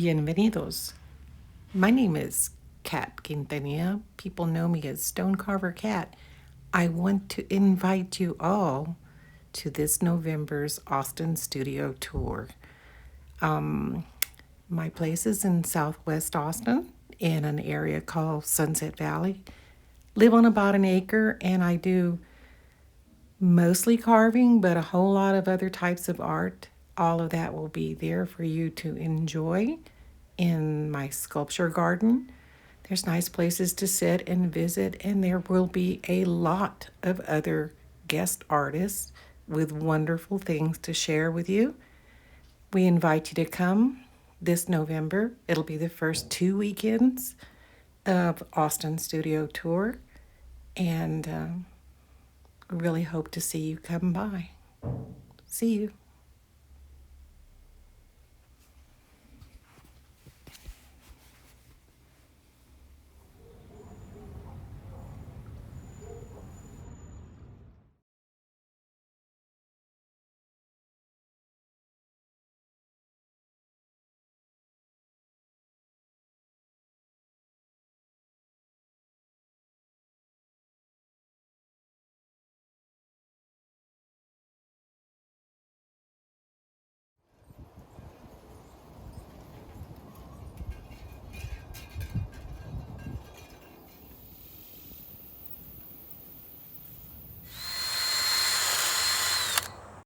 Bienvenidos. My name is Cat Quintanilla. People know me as Stone Carver Cat. I want to invite you all to this November's Austin studio tour. My place is in Southwest Austin in an area called Sunset Valley. Live on about an acre, and I do mostly carving, but a whole lot of other types of art. All of that will be there for you to enjoy in my sculpture garden. There's nice places to sit and visit, and there will be a lot of other guest artists with wonderful things to share with you. We invite you to come this November. It'll be the first 2 weekends of Austin Studio Tour, and really hope to see you come by. See you.